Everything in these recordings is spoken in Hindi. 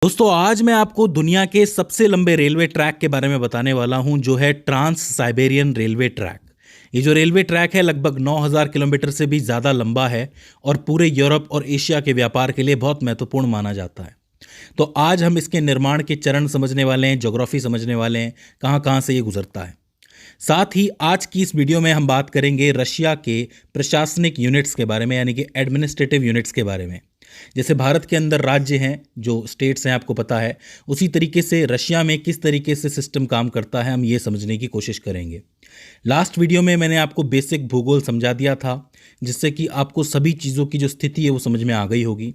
दोस्तों आज मैं आपको दुनिया के सबसे लंबे रेलवे ट्रैक के बारे में बताने वाला हूं जो है ट्रांस साइबेरियन रेलवे ट्रैक। ये जो रेलवे ट्रैक है लगभग 9000 किलोमीटर से भी ज़्यादा लंबा है और पूरे यूरोप और एशिया के व्यापार के लिए बहुत महत्वपूर्ण माना जाता है। तो आज हम इसके निर्माण के चरण समझने वाले हैं, ज्योग्राफी समझने वाले हैं, कहाँ कहाँ से ये गुजरता है। साथ ही आज की इस वीडियो में हम बात करेंगे रशिया के प्रशासनिक यूनिट्स के बारे में, यानी कि एडमिनिस्ट्रेटिव यूनिट्स के बारे में। जैसे भारत के अंदर राज्य हैं, जो स्टेट्स हैं, आपको पता है, उसी तरीके से रशिया में किस तरीके से सिस्टम काम करता है हम ये समझने की कोशिश करेंगे। लास्ट वीडियो में मैंने आपको बेसिक भूगोल समझा दिया था, जिससे कि आपको सभी चीज़ों की जो स्थिति है वो समझ में आ गई होगी।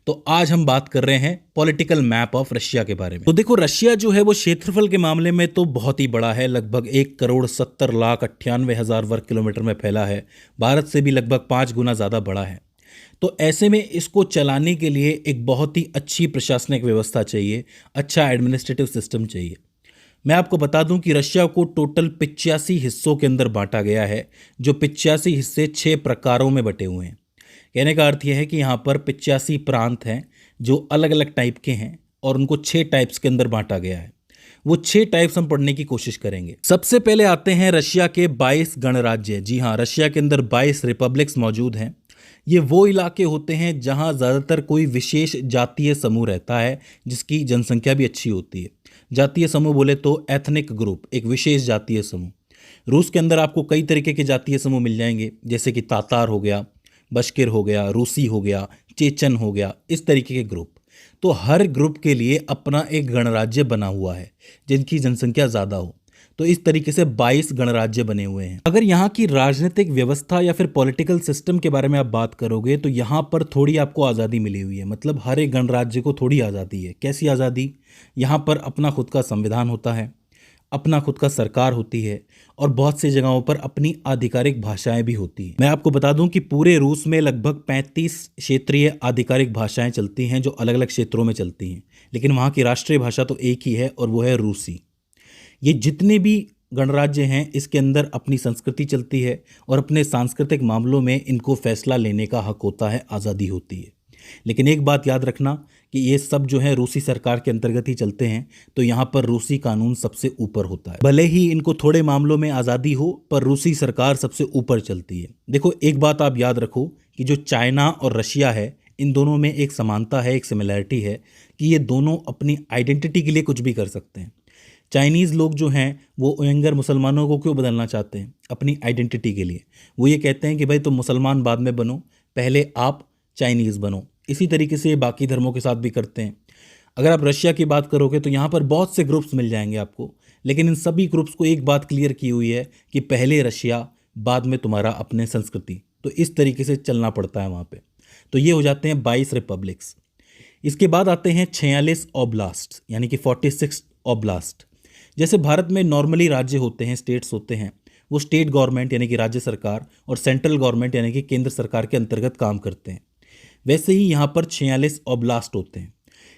तो आज हम बात कर रहे हैं पॉलिटिकल मैप ऑफ रशिया के बारे में। तो देखो, रशिया जो है वो क्षेत्रफल के मामले में तो बहुत ही बड़ा है, लगभग 1,70,98,000 वर्ग किलोमीटर में फैला है। भारत से भी लगभग 5 गुना ज़्यादा बड़ा है। तो ऐसे में इसको चलाने के लिए एक बहुत ही अच्छी प्रशासनिक व्यवस्था चाहिए, अच्छा एडमिनिस्ट्रेटिव सिस्टम चाहिए। मैं आपको बता दूं कि रशिया को टोटल 85 हिस्सों के अंदर बांटा गया है, जो 85 हिस्से 6 प्रकारों में बटे हुए हैं। कहने का अर्थ यह है कि यहाँ पर 85 प्रांत हैं जो अलग अलग टाइप के हैं और उनको 6 टाइप्स के अंदर बांटा गया है। वो 6 टाइप्स हम पढ़ने की कोशिश करेंगे। सबसे पहले आते हैं रशिया के 22 गणराज्य। जी हाँ, रशिया के अंदर 22 रिपब्लिक्स मौजूद हैं। ये वो इलाके होते हैं जहाँ ज़्यादातर कोई विशेष जातीय समूह रहता है, जिसकी जनसंख्या भी अच्छी होती है। जातीय समूह बोले तो एथनिक ग्रुप, एक विशेष जातीय समूह। रूस के अंदर आपको कई तरीके के जातीय समूह मिल जाएंगे, जैसे कि तातार हो गया, बश्किर हो गया, रूसी हो गया, चेचन हो गया, इस तरीके के ग्रुप। तो हर ग्रुप के लिए अपना एक गणराज्य बना हुआ है, जिनकी जनसंख्या ज़्यादा हो। तो इस तरीके से 22 गणराज्य बने हुए हैं। अगर यहाँ की राजनीतिक व्यवस्था या फिर पॉलिटिकल सिस्टम के बारे में आप बात करोगे तो यहाँ पर थोड़ी आपको आज़ादी मिली हुई है। मतलब हर एक गणराज्य को थोड़ी आज़ादी है। कैसी आज़ादी? यहाँ पर अपना खुद का संविधान होता है, अपना खुद का सरकार होती है और बहुत सी जगहों पर अपनी आधिकारिक भाषाएं भी होती हैं। मैं आपको बता दूं कि पूरे रूस में लगभग 35 क्षेत्रीय आधिकारिक भाषाएं चलती हैं, जो अलग अलग क्षेत्रों में चलती हैं। लेकिन वहाँ की राष्ट्रीय भाषा तो एक ही है और वो है रूसी। ये जितने भी गणराज्य हैं, इसके अंदर अपनी संस्कृति चलती है और अपने सांस्कृतिक मामलों में इनको फैसला लेने का हक होता है, आज़ादी होती है। लेकिन एक बात याद रखना कि ये सब जो है रूसी सरकार के अंतर्गत ही चलते हैं, तो यहाँ पर रूसी कानून सबसे ऊपर होता है। भले ही इनको थोड़े मामलों में आज़ादी हो, पर रूसी सरकार सबसे ऊपर चलती है। देखो, एक बात आप याद रखो कि जो चाइना और रशिया है, इन दोनों में एक समानता है, एक सिमिलैरिटी है कि ये दोनों अपनी आइडेंटिटी के लिए कुछ भी कर सकते हैं। चाइनीज़ लोग जो हैं वो उयंगर मुसलमानों को क्यों बदलना चाहते हैं? अपनी आइडेंटिटी के लिए। वो ये कहते हैं कि भाई तुम मुसलमान बाद में बनो, पहले आप चाइनीज़ बनो। इसी तरीके से बाकी धर्मों के साथ भी करते हैं। अगर आप रशिया की बात करोगे तो यहाँ पर बहुत से ग्रुप्स मिल जाएंगे आपको, लेकिन इन सभी ग्रुप्स को एक बात क्लियर की हुई है कि पहले रशिया, बाद में तुम्हारा अपने संस्कृति। तो इस तरीके से चलना पड़ता है वहाँ पर। तो ये हो जाते हैं 22 रिपब्लिक्स। इसके बाद आते हैं 46 ओब्लास्ट, यानी कि 46 ओब्लास्ट। जैसे भारत में नॉर्मली राज्य होते हैं, स्टेट्स होते हैं, वो स्टेट गवर्नमेंट यानी कि राज्य सरकार और सेंट्रल गवर्नमेंट यानी कि केंद्र सरकार के अंतर्गत काम करते हैं। वैसे ही यहाँ पर 46 ओब्लास्ट होते हैं।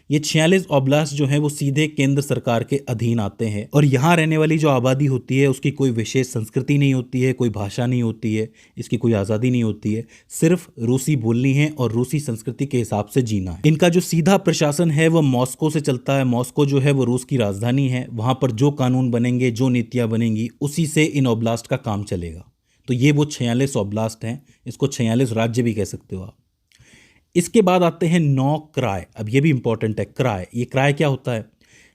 ये 46 ओब्लास्ट जो हैं वो सीधे केंद्र सरकार के अधीन आते हैं और यहाँ रहने वाली जो आबादी होती है उसकी कोई विशेष संस्कृति नहीं होती है, कोई भाषा नहीं होती है, इसकी कोई आज़ादी नहीं होती है। सिर्फ रूसी बोलनी है और रूसी संस्कृति के हिसाब से जीना है। इनका जो सीधा प्रशासन है वो मॉस्को से चलता है। मॉस्को जो है वो रूस की राजधानी है। वहाँ पर जो कानून बनेंगे, जो नीतियाँ बनेंगी, उसी से इन ओब्लास्ट का काम चलेगा। तो ये वो 46 ओब्लास्ट हैं। इसको 46 राज्य भी कह सकते हो आप। इसके बाद आते हैं 9 क्राय। अब ये भी इंपॉर्टेंट है, क्राय। ये क्राय क्या होता है?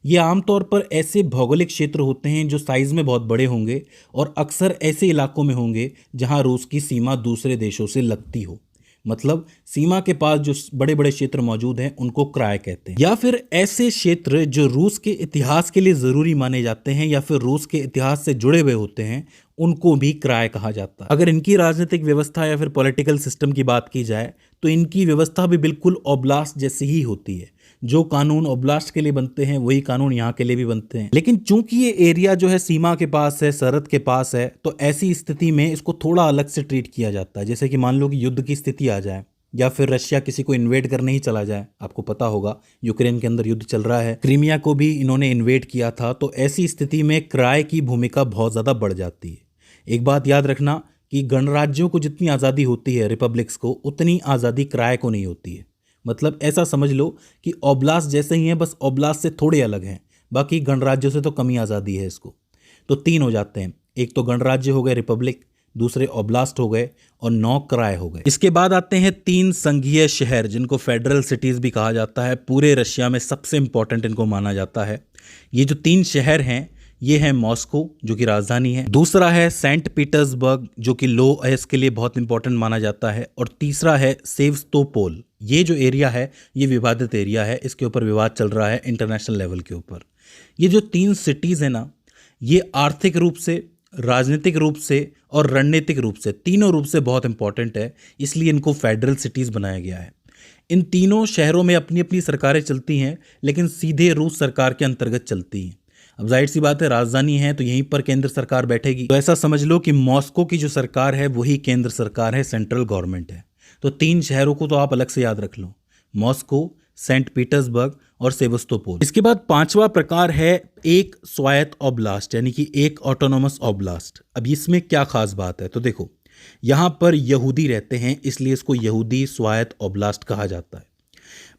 ये आमतौर पर ऐसे भौगोलिक क्षेत्र होते हैं जो साइज़ में बहुत बड़े होंगे और अक्सर ऐसे इलाकों में होंगे जहां रूस की सीमा दूसरे देशों से लगती हो। मतलब सीमा के पास जो बड़े बड़े क्षेत्र मौजूद हैं उनको क्राय कहते हैं। या फिर ऐसे क्षेत्र जो रूस के इतिहास के लिए ज़रूरी माने जाते हैं या फिर रूस के इतिहास से जुड़े हुए होते हैं, उनको भी क्राय कहा जाता है। अगर इनकी राजनीतिक व्यवस्था या फिर पॉलिटिकल सिस्टम की बात की जाए तो इनकी व्यवस्था भी बिल्कुल ओब्लास्ट जैसी ही होती है। जो कानून ओब्लास्ट के लिए बनते हैं वही कानून यहाँ के लिए भी बनते हैं। लेकिन चूंकि ये एरिया जो है सीमा के पास है, सरहद के पास है, तो ऐसी स्थिति में इसको थोड़ा अलग से ट्रीट किया जाता है। जैसे कि मान लो कि युद्ध की स्थिति आ जाए या फिर रशिया किसी को इन्वेड करने ही चला जाए। आपको पता होगा यूक्रेन के अंदर युद्ध चल रहा है, क्रीमिया को भी इन्होंने इन्वेड किया था। तो ऐसी स्थिति में क्राय की भूमिका बहुत ज़्यादा बढ़ जाती है। एक बात याद रखना कि गणराज्यों को जितनी आज़ादी होती है रिपब्लिक्स को, उतनी आज़ादी क्राय को नहीं होती है। मतलब ऐसा समझ लो कि ओब्लास्ट जैसे ही हैं, बस ओब्लास्ट से थोड़े अलग हैं, बाकी गणराज्यों से तो कम ही आज़ादी है इसको। तो 3 हो जाते हैं, एक तो गणराज्य हो गए रिपब्लिक, दूसरे ओब्लास्ट हो गए और 9 क्राय हो गए। इसके बाद आते हैं 3 संघीय शहर जिनको फेडरल सिटीज़ भी कहा जाता है, पूरे रशिया में सबसे इंपॉर्टेंट इनको माना जाता है। ये जो 3 शहर हैं ये है मॉस्को जो कि राजधानी है, दूसरा है सेंट पीटर्सबर्ग जो कि लो एस के लिए बहुत इंपॉर्टेंट माना जाता है, और तीसरा है सेवस्तोपोल। ये जो एरिया है ये विवादित एरिया है, इसके ऊपर विवाद चल रहा है इंटरनेशनल लेवल के ऊपर। ये जो 3 सिटीज़ है ना, ये आर्थिक रूप से, राजनीतिक रूप से और रणनीतिक रूप से, तीनों रूप से बहुत इंपॉर्टेंट है, इसलिए इनको फेडरल सिटीज़ बनाया गया है। इन तीनों शहरों में अपनी अपनी सरकारें चलती हैं, लेकिन सीधे रूस सरकार के अंतर्गत चलती हैं। अब जाहिर सी बात है, राजधानी है तो यहीं पर केंद्र सरकार बैठेगी, तो ऐसा समझ लो कि मॉस्को की जो सरकार है वही केंद्र सरकार है, सेंट्रल गवर्नमेंट है। तो 3 शहरों को तो आप अलग से याद रख लो, मॉस्को, सेंट पीटर्सबर्ग और सेवस्तोपोल। इसके बाद 5वां प्रकार है एक स्वायत्त ओब्लास्ट, यानी कि एक ऑटोनोमस ओब्लास्ट। अब इसमें क्या खास बात है, तो देखो यहाँ पर यहूदी रहते हैं, इसलिए इसको यहूदी स्वायत्त ओब्लास्ट कहा जाता है।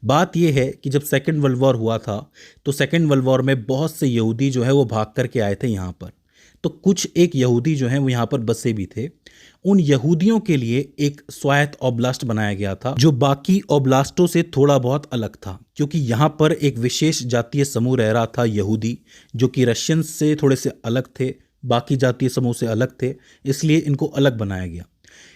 बात यह है कि जब सेकेंड वर्ल्ड वॉर हुआ था तो सेकेंड वर्ल्ड वॉर में बहुत से यहूदी जो है वो भाग करके आए थे यहाँ पर, तो कुछ एक यहूदी जो हैं वो यहाँ पर बसे भी थे। उन यहूदियों के लिए एक स्वायत्त ओब्लास्ट बनाया गया था जो बाकी ओब्लास्टों से थोड़ा बहुत अलग था, क्योंकि यहाँ पर एक विशेष जातीय समूह रह रहा था यहूदी, जो कि रशियन से थोड़े से अलग थे, बाकी जातीय समूह से अलग थे, इसलिए इनको अलग बनाया गया।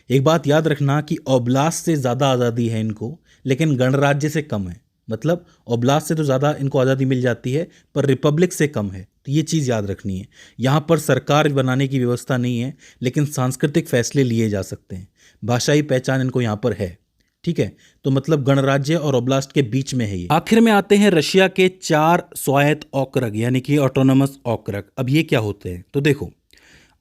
एक बात याद रखना कि ओब्लास्ट से ज़्यादा आज़ादी है इनको, लेकिन गणराज्य से कम है। मतलब ओब्लास्ट से तो ज़्यादा इनको आज़ादी मिल जाती है पर रिपब्लिक से कम है, तो ये चीज़ याद रखनी है। यहाँ पर सरकार बनाने की व्यवस्था नहीं है, लेकिन सांस्कृतिक फैसले लिए जा सकते हैं, भाषाई पहचान इनको यहाँ पर है, ठीक है। तो मतलब गणराज्य और ओब्लास्ट के बीच में है ये। आखिर में आते हैं रशिया के 4 स्वायत्त ओक्रग यानी कि ऑटोनोमस ओक्रग। अब ये क्या होते हैं, तो देखो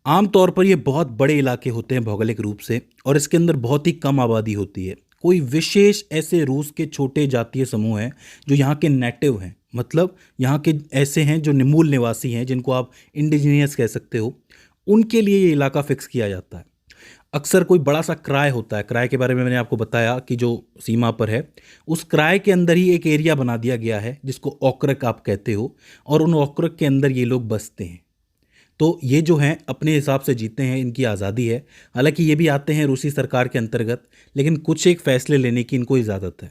आमतौर पर ये बहुत बड़े इलाके होते हैं भौगोलिक रूप से, और इसके अंदर बहुत ही कम आबादी होती है। कोई विशेष ऐसे रूस के छोटे जातीय समूह हैं जो यहाँ के नेटिव हैं, मतलब यहाँ के ऐसे हैं जो मूल निवासी हैं, जिनको आप इंडिजीनियस कह सकते हो, उनके लिए ये इलाका फिक्स किया जाता है। अक्सर कोई बड़ा सा क्राय होता है, क्राय के बारे में मैंने आपको बताया कि जो सीमा पर है, उस क्राय के अंदर ही एक एरिया बना दिया गया है जिसको ओक्रग आप कहते हो, और उन ओक्रग के अंदर ये लोग बसते हैं। तो ये जो हैं अपने हिसाब से जीते हैं, इनकी आज़ादी है। हालांकि ये भी आते हैं रूसी सरकार के अंतर्गत, लेकिन कुछ एक फैसले लेने की इनको इजाज़त है।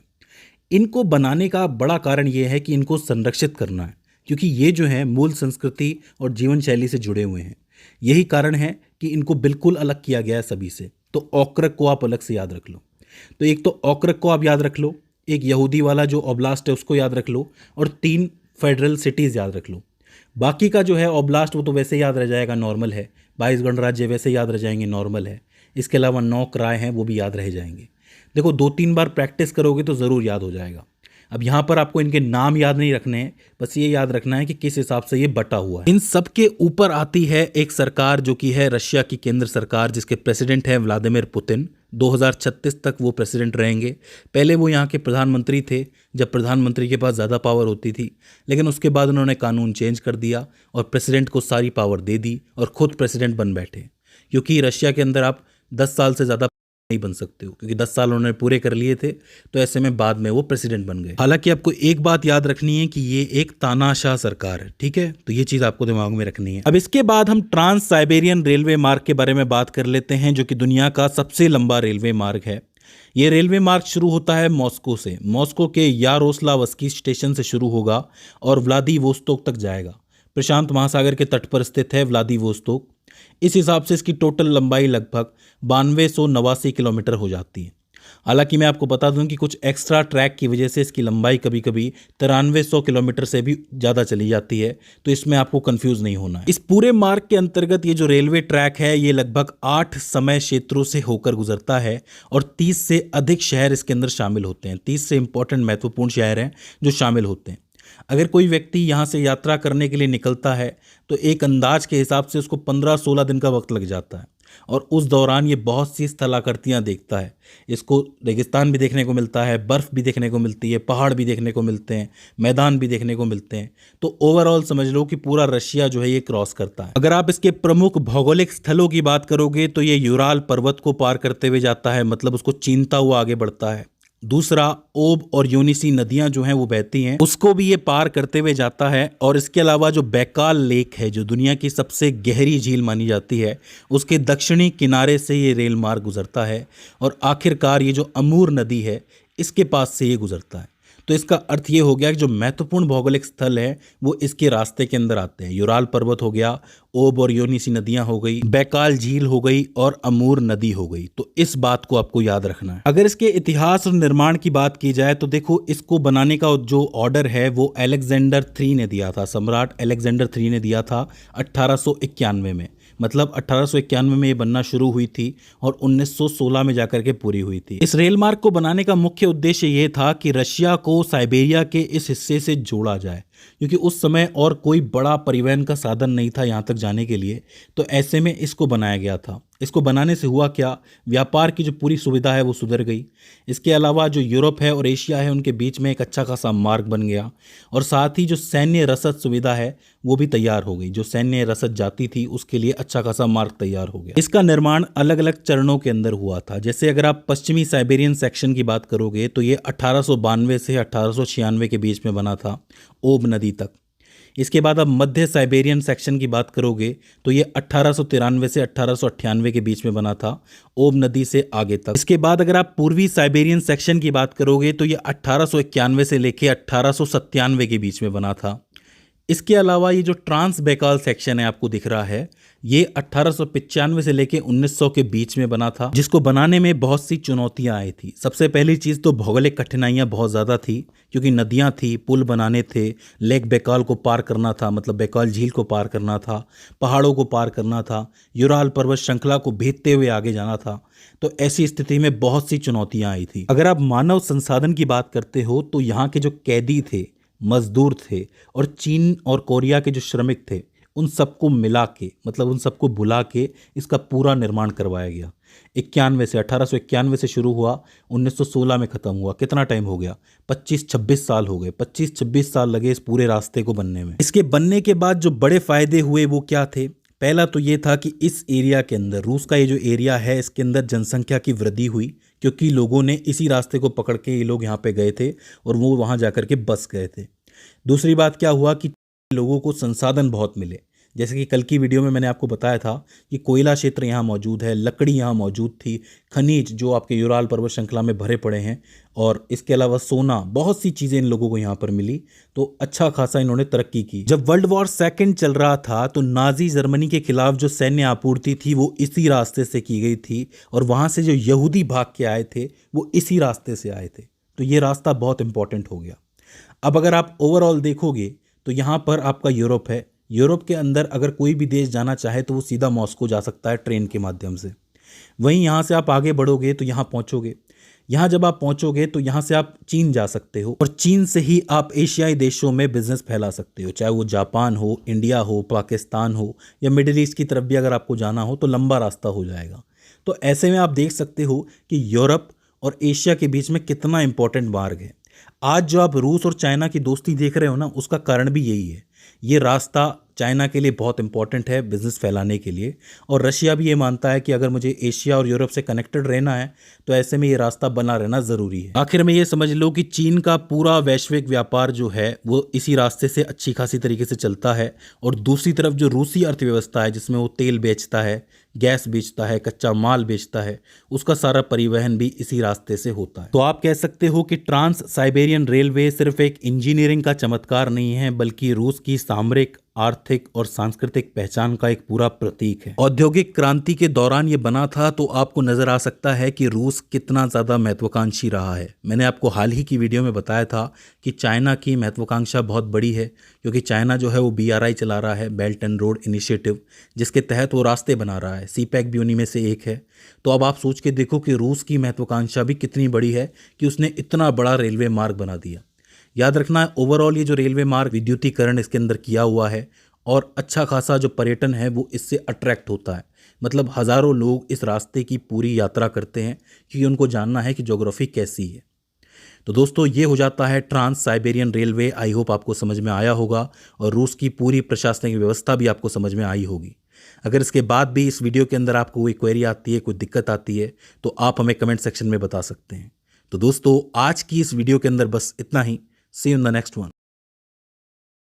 इनको बनाने का बड़ा कारण ये है कि इनको संरक्षित करना है, क्योंकि ये जो हैं मूल संस्कृति और जीवन शैली से जुड़े हुए हैं। यही कारण है कि इनको बिल्कुल अलग किया गया है सभी से। तो ओक्रग को आप अलग से याद रख लो। तो एक तो ओक्रग को आप याद रख लो, एक यहूदी वाला जो ओब्लास्ट है उसको याद रख लो, और 3 फेडरल सिटीज़ याद रख लो। बाकी का जो है ओब्लास्ट वो तो वैसे याद रह जाएगा, नॉर्मल है। 22 गणराज्य वैसे याद रह जाएंगे, नॉर्मल है। इसके अलावा 9 क्राय हैं वो भी याद रह जाएंगे। देखो 2-3 बार प्रैक्टिस करोगे तो ज़रूर याद हो जाएगा। अब यहाँ पर आपको इनके नाम याद नहीं रखने हैं, बस ये याद रखना है कि किस हिसाब से ये बटा हुआ है। इन सब के ऊपर आती है एक सरकार जो कि है रशिया की केंद्र सरकार, जिसके प्रेसिडेंट हैं व्लादिमीर पुतिन। 2036 तक वो प्रेसिडेंट रहेंगे। पहले वो यहाँ के प्रधानमंत्री थे, जब प्रधानमंत्री के पास ज़्यादा पावर होती थी, लेकिन उसके बाद उन्होंने कानून चेंज कर दिया और प्रेसिडेंट को सारी पावर दे दी और खुद प्रेसिडेंट बन बैठे। क्योंकि रशिया के अंदर आप 10 साल से ज़्यादा नहीं बन सकते हो, क्योंकि 10 साल उन्होंने पूरे कर लिए थे, तो ऐसे में बाद में वो प्रेसिडेंट बन गए। हालांकि आपको एक बात याद रखनी है कि ये एक तानाशाह सरकार है, ठीक है, तो ये चीज़ आपको दिमाग में रखनी है। अब इसके बाद हम ट्रांस साइबेरियन रेलवे मार्ग के बारे में बात कर लेते हैं, जो कि दुनिया का सबसे लंबा रेलवे मार्ग है। ये रेलवे मार्ग शुरू होता है मॉस्को से, मॉस्को के यारोस्लावस्की स्टेशन से शुरू होगा और व्लादिवोस्तोक तक जाएगा। प्रशांत महासागर के तट पर स्थित है व्लादिवोस्तोक। इस हिसाब से इसकी टोटल लंबाई लगभग 9289 किलोमीटर हो जाती है। हालांकि मैं आपको बता दूं कि कुछ एक्स्ट्रा ट्रैक की वजह से इसकी लंबाई कभी कभी 9300 किलोमीटर से भी ज़्यादा चली जाती है, तो इसमें आपको कंफ्यूज नहीं होना है। इस पूरे मार्ग के अंतर्गत ये जो रेलवे ट्रैक है ये लगभग 8 समय क्षेत्रों से होकर गुजरता है और 30 से अधिक शहर इसके अंदर शामिल होते हैं। 30 से इंपॉर्टेंट महत्वपूर्ण शहर हैं जो शामिल होते हैं। अगर कोई व्यक्ति यहाँ से यात्रा करने के लिए निकलता है तो एक अंदाज के हिसाब से उसको 15-16 दिन का वक्त लग जाता है, और उस दौरान ये बहुत सी स्थलाकृतियाँ देखता है। इसको रेगिस्तान भी देखने को मिलता है, बर्फ़ भी देखने को मिलती है, पहाड़ भी देखने को मिलते हैं, मैदान भी देखने को मिलते हैं। तो ओवरऑल समझ लो कि पूरा रशिया जो है ये क्रॉस करता है। अगर आप इसके प्रमुख भौगोलिक स्थलों की बात करोगे तो ये यूराल पर्वत को पार करते हुए जाता है, मतलब उसको चीनता हुआ आगे बढ़ता है। दूसरा, ओब और योनिसी नदियां जो हैं वो बहती हैं, उसको भी ये पार करते हुए जाता है। और इसके अलावा जो बैकाल लेक है, जो दुनिया की सबसे गहरी झील मानी जाती है, उसके दक्षिणी किनारे से ये रेल मार्ग गुजरता है। और आखिरकार ये जो अमूर नदी है, इसके पास से ये गुजरता है। तो इसका अर्थ ये हो गया कि जो महत्वपूर्ण भौगोलिक स्थल है वो इसके रास्ते के अंदर आते हैं। यूराल पर्वत हो गया, ओब और योनिसी नदियां हो गई, बैकाल झील हो गई और अमूर नदी हो गई। तो इस बात को आपको याद रखना है। अगर इसके इतिहास और निर्माण की बात की जाए तो देखो, इसको बनाने का जो ऑर्डर है वो अलेक्जेंडर 3 ने दिया था, सम्राट अलेक्जेंडर 3 ने दिया था 1891 में। मतलब 1891 में ये बनना शुरू हुई थी और 1916 में जाकर के पूरी हुई थी। इस रेल मार्ग को बनाने का मुख्य उद्देश्य ये था कि रशिया को साइबेरिया के इस हिस्से से जोड़ा जाए, क्योंकि उस समय और कोई बड़ा परिवहन का साधन नहीं था यहाँ तक जाने के लिए। तो ऐसे में इसको बनाया गया था। इसको बनाने से हुआ क्या, व्यापार की जो पूरी सुविधा है वो सुधर गई। इसके अलावा जो यूरोप है और एशिया है उनके बीच में एक अच्छा खासा मार्ग बन गया। और साथ ही जो सैन्य रसद सुविधा है वो भी तैयार हो गई। जो सैन्य रसद जाती थी उसके लिए अच्छा खासा मार्ग तैयार हो गया। इसका निर्माण अलग अलग चरणों के अंदर हुआ था। जैसे अगर आप पश्चिमी साइबेरियन सेक्शन की बात करोगे तो ये 1892 से 1896 के बीच में बना था, ओब नदी तक। इसके बाद आप मध्य साइबेरियन सेक्शन की बात करोगे तो ये 1893 से 1898 के बीच में बना था, ओब नदी से आगे तक। इसके बाद अगर आप पूर्वी साइबेरियन सेक्शन की बात करोगे तो ये 1891 से लेके 1897 के बीच में बना था। इसके अलावा ये जो ट्रांस बैकाल सेक्शन है आपको दिख रहा है, ये 1895 से लेके 1900 के बीच में बना था, जिसको बनाने में बहुत सी चुनौतियां आई थी। सबसे पहली चीज़ तो भौगोलिक कठिनाइयां बहुत ज़्यादा थी, क्योंकि नदियां थी, पुल बनाने थे, लेक बैकाल को पार करना था, मतलब बैकाल झील को पार करना था, पहाड़ों को पार करना था, यूराल पर्वत श्रृंखला को भेदते हुए आगे जाना था। तो ऐसी स्थिति में बहुत सी चुनौतियां आई थी। अगर आप मानव संसाधन की बात करते हो तो यहाँ के जो कैदी थे, मजदूर थे, और चीन और कोरिया के जो श्रमिक थे, उन सबको मिला के, मतलब उन सबको बुला के इसका पूरा निर्माण करवाया गया। 1891 से शुरू हुआ, 1916 में ख़त्म हुआ। कितना टाइम हो गया, 25-26 साल हो गए। 25-26 साल लगे इस पूरे रास्ते को बनने में। इसके बनने के बाद जो बड़े फायदे हुए वो क्या थे? पहला तो ये था कि इस एरिया के अंदर, रूस का ये जो एरिया है, इसके अंदर जनसंख्या की वृद्धि हुई, क्योंकि लोगों ने इसी रास्ते को पकड़ के ये लोग यहाँ पे गए थे और वो वहाँ जाकर के बस गए थे। दूसरी बात क्या हुआ कि लोगों को संसाधन बहुत मिले। जैसे कि कल की वीडियो में मैंने आपको बताया था कि कोयला क्षेत्र यहाँ मौजूद है, लकड़ी यहाँ मौजूद थी, खनिज जो आपके यूराल पर्वत श्रृंखला में भरे पड़े हैं, और इसके अलावा सोना, बहुत सी चीज़ें इन लोगों को यहाँ पर मिली। तो अच्छा खासा इन्होंने तरक्की की। जब वर्ल्ड वॉर सेकंड चल रहा था तो नाजी जर्मनी के खिलाफ जो सैन्य आपूर्ति थी वो इसी रास्ते से की गई थी, और वहाँ से जो यहूदी भाग के आए थे वो इसी रास्ते से आए थे। तो ये रास्ता बहुत इंपॉर्टेंट हो गया। अब अगर आप ओवरऑल देखोगे तो यहाँ पर आपका यूरोप है। यूरोप के अंदर अगर कोई भी देश जाना चाहे तो वो सीधा मॉस्को जा सकता है ट्रेन के माध्यम से। वहीं यहाँ से आप आगे बढ़ोगे तो यहाँ पहुँचोगे। यहाँ जब आप पहुँचोगे तो यहाँ से आप चीन जा सकते हो, और चीन से ही आप एशियाई देशों में बिजनेस फैला सकते हो, चाहे वो जापान हो, इंडिया हो, पाकिस्तान हो, या मिडिल ईस्ट की तरफ भी अगर आपको जाना हो तो लंबा रास्ता हो जाएगा। तो ऐसे में आप देख सकते हो कि यूरोप और एशिया के बीच में कितना इंपॉर्टेंट मार्ग है। आज जो आप रूस और चाइना की दोस्ती देख रहे हो ना, उसका कारण भी यही है। ये रास्ता चाइना के लिए बहुत इंपॉर्टेंट है बिजनेस फैलाने के लिए, और रशिया भी ये मानता है कि अगर मुझे एशिया और यूरोप से कनेक्टेड रहना है तो ऐसे में ये रास्ता बना रहना ज़रूरी है। आखिर में ये समझ लो कि चीन का पूरा वैश्विक व्यापार जो है वो इसी रास्ते से अच्छी खासी तरीके से चलता है, और दूसरी तरफ जो रूसी अर्थव्यवस्था है जिसमें वो तेल बेचता है, गैस बेचता है, कच्चा माल बेचता है, उसका सारा परिवहन भी इसी रास्ते से होता है। तो आप कह सकते हो कि ट्रांस साइबेरियन रेलवे सिर्फ एक इंजीनियरिंग का चमत्कार नहीं है, बल्कि रूस की सामरिक, आर्थिक और सांस्कृतिक पहचान का एक पूरा प्रतीक है। औद्योगिक क्रांति के दौरान ये बना था, तो आपको नजर आ सकता है कि रूस कितना ज़्यादा महत्वाकांक्षी रहा है। मैंने आपको हाल ही की वीडियो में बताया था कि चाइना की महत्वाकांक्षा बहुत बड़ी है, क्योंकि चाइना जो है वो BRI चला रहा है, बेल्ट एंड रोड इनिशिएटिव, जिसके तहत वो रास्ते बना रहा है। CPEC भी उन्हीं में से एक है। तो अब आप सोच के देखो कि रूस की महत्वाकांक्षा भी कितनी बड़ी है कि उसने इतना बड़ा रेलवे मार्ग बना दिया। याद रखना है, ओवरऑल ये जो रेलवे मार्ग विद्युतीकरण इसके अंदर किया हुआ है, और अच्छा खासा जो पर्यटन है वो इससे अट्रैक्ट होता है। मतलब हज़ारों लोग इस रास्ते की पूरी यात्रा करते हैं, क्योंकि उनको जानना है कि ज्योग्राफी कैसी है। तो दोस्तों, ये हो जाता है trans Siberian railway. I hope आपको समझ में आया होगा, और रूस की पूरी प्रशासनिक व्यवस्था भी आपको समझ में आई होगी। अगर इसके बाद भी इस वीडियो के अंदर आपको कोई क्वेरी आती है, कोई दिक्कत आती है, तो आप हमें कमेंट सेक्शन में बता सकते हैं। तो दोस्तों आज की इस वीडियो के अंदर बस इतना ही। See you in the next one.